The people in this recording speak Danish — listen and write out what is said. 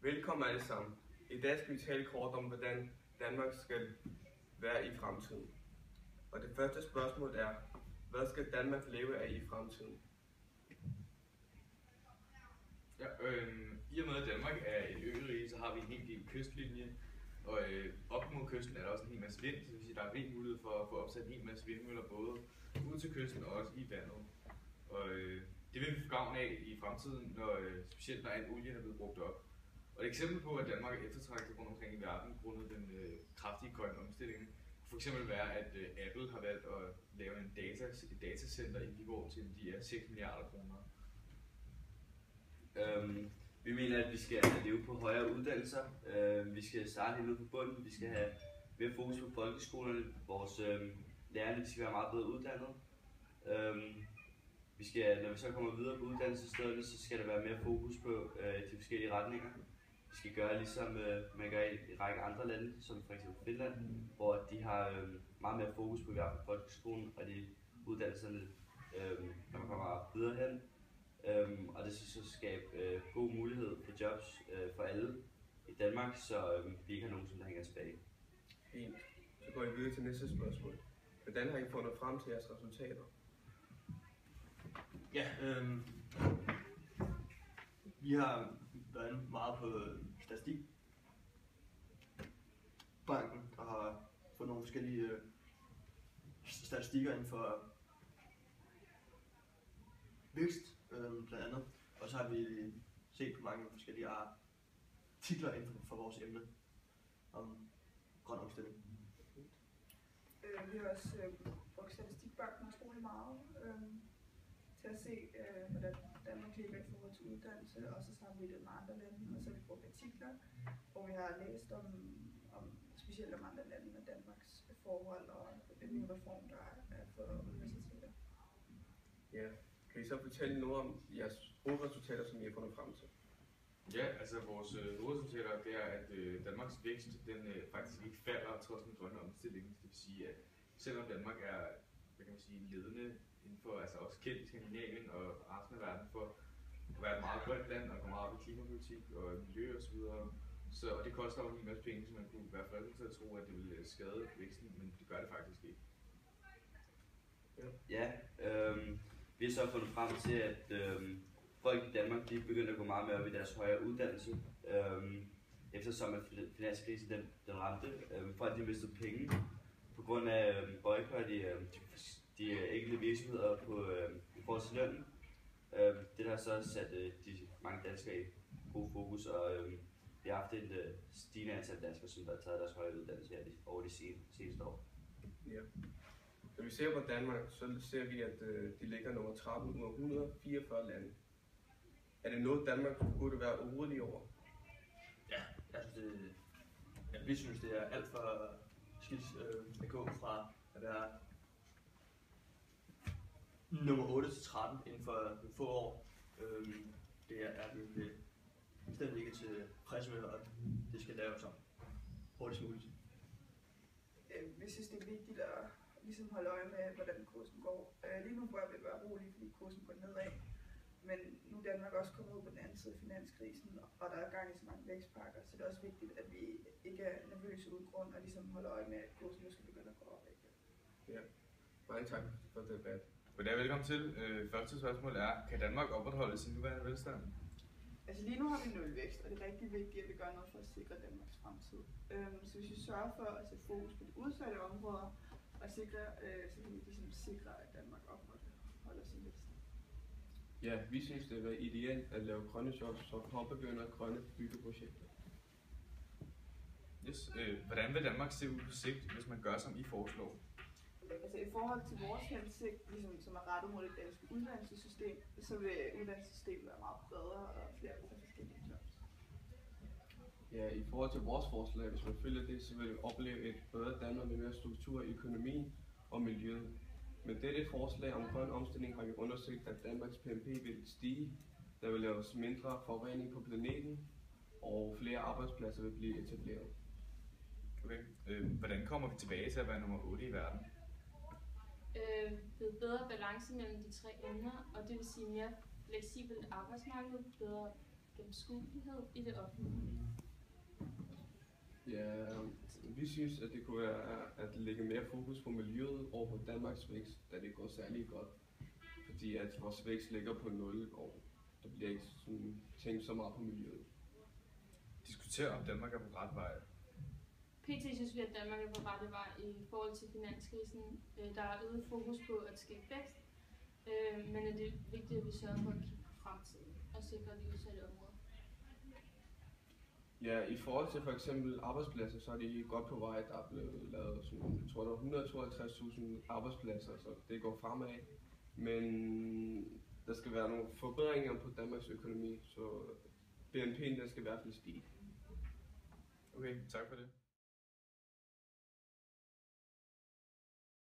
Velkommen alle sammen. I dag skal vi tale kort om, hvordan Danmark skal være i fremtiden. Og det første spørgsmål er, hvad skal Danmark leve af i fremtiden? Ja, i og med at Danmark er et ørige, så har vi en hel del kystlinje, og op mod kysten er der også en hel masse vind, så det vil sige, at der er rig mulighed for at få opsat en hel masse vindmøller, både ud til kysten og også i vandet. Og det vil vi få gavn af i fremtiden, specielt når al olien er blevet brugt op. Og et eksempel på, at Danmark er eftertragtet rundt omkring i verden, grundet den kraftige grønne omstilling, kunne for eksempel være, at Apple har valgt at lave et datacenter i Viborg til en værdi af 6 milliarder kroner. Vi mener, at vi skal leve på højere uddannelser. Vi skal starte helt ude på bunden. Vi skal have mere fokus på folkeskolerne. Vores lærerne skal være meget bedre uddannet. Når vi så kommer videre på uddannelsesstederne, så skal der være mere fokus på de forskellige retninger. Vi skal gøre ligesom man gør i en række andre lande, som f.eks. Finland, hvor de har meget mere fokus på i hvert fald folkeskolen og de uddannelserne, når man kommer videre hen. Og det skal så skabe god mulighed for jobs for alle i Danmark, så vi ikke har nogen, der hænger tilbage. Fint. Så går vi videre til næste spørgsmål. Hvordan har I fundet frem til jeres resultater? Ja, vi har været meget på statistikbanken og har fået nogle forskellige statistikker inden for vækst, blandt andet. Og så har vi set på mange forskellige artikler inden for vores emne om grøn omstilling. Vi har også brugt statistikbanken utrolig meget til at se, hvordan Danmark ligger i forhold til uddannelse, og så sammenlignet med andre lande. Og så har vi brugt artikler, hvor vi har læst specielt om andre lande med Danmarks forhold og den reform, der er for universiteter. Ja. Kan I så fortælle noget om jeres hovedresultater, som I har fundet frem til? Ja, altså vores hovedresultater det er, at Danmarks vækst den faktisk ikke falder trods den grønne omstilling. Det vil sige, at selvom Danmark er ledende inden for, altså også kendt i Skandinavien og resten af verden for at være et meget grønt land og gå meget op i klimapolitik og miljø osv. Og det koster jo en hel masse penge, så man kunne være fristet til at tro, at det ville skade væksten, men det gør det faktisk ikke. Ja, vi har så fundet frem til, at folk i Danmark de begynder at gå meget mere op i deres højere uddannelse, eftersom at finanskrisen den ramte. Folk de mistede penge på grund af boykot i de enkelte virksomheder i forhold til lønnen. Det har så sat de mange danskere i god fokus, og vi har haft et stigende antal danskere, som har taget deres højere uddannelse over de seneste år. Ja. Når vi ser på Danmark, så ser vi, at de ligger nummer 13 ud af 144 lande. Er det noget, Danmark burde være urolig over? Ja, vi synes, det er alt for skidt at gå fra at være nummer 8 til 13 inden for få år. Det er vi bestemt ikke til presse med, og det skal laves om hurtigst muligt. Vi synes, det er vigtigt at ligesom holde øje med, hvordan kursen går. Lige nu bør vi være rolige, fordi kursen går nedad. Men nu er Danmark også kommet ud på den anden side af finanskrisen, og der er gang i så mange vækstpakker, så det er også vigtigt, at vi ikke er nervøse uden grund, og ligesom holder øje med, at kursen nu skal begynde at gå opad. Ja, mange tak for debat. Goddag, velkommen til. Første spørgsmål er, kan Danmark opretholde sin nuværende velstand? Altså lige nu har vi nulvækst, og det er rigtig vigtigt, at vi gør noget for at sikre Danmarks fremtid. Så hvis vi sørger for at sætte fokus på de udsatte områder, og så kan vi ligesom sikre, at Danmark opretholder sin velstand. Ja, vi synes, det er ideelt at lave grønne jobs, så påbegynder grønne byggeprojekter. Yes. Hvordan vil Danmark se ud på sigt, hvis man gør, som I foreslår? Altså i forhold til vores hensigt, ligesom, som er rettet mod det danske uddannelsessystem, så vil uddannelsessystemet være meget bredere og flere forskellige jobs. Ja, i forhold til vores forslag, hvis man følger det, så vil vi opleve et bedre Danmark med mere struktur i økonomien og miljøet. Med dette forslag om grøn omstilling har vi undersøgt, at Danmarks BNP vil stige, der vil laves mindre forurening på planeten, og flere arbejdspladser vil blive etableret. Okay. Hvordan kommer vi tilbage til at være nummer 8 i verden? Ved bedre balance mellem de tre emner, og det vil sige mere fleksibelt arbejdsmarked, bedre gennemskuelighed i det offentlige. Ja, vi synes, at det kunne være at lægge mere fokus på miljøet og på Danmarks vækst, da det går særlig godt. Fordi at vores vækst ligger på 0, og der bliver ikke sådan tænkt så meget på miljøet. Diskutere om Danmark er på ret vej. PT synes vi, at Danmark er på rette vej i forhold til finanskrisen. Der er øget fokus på at skabe vækst, men det er vigtigt, at vi sørger for at kigge på fremtiden og sikre de udsatte områder. Ja, i forhold til for eksempel arbejdspladser, så er de godt på vej. Der er blevet lavet sådan, jeg tror, der er 152.000 arbejdspladser, så det går fremad. Men der skal være nogle forbedringer på Danmarks økonomi, så BNP'en den skal i hvert fald stige. Okay, tak for det.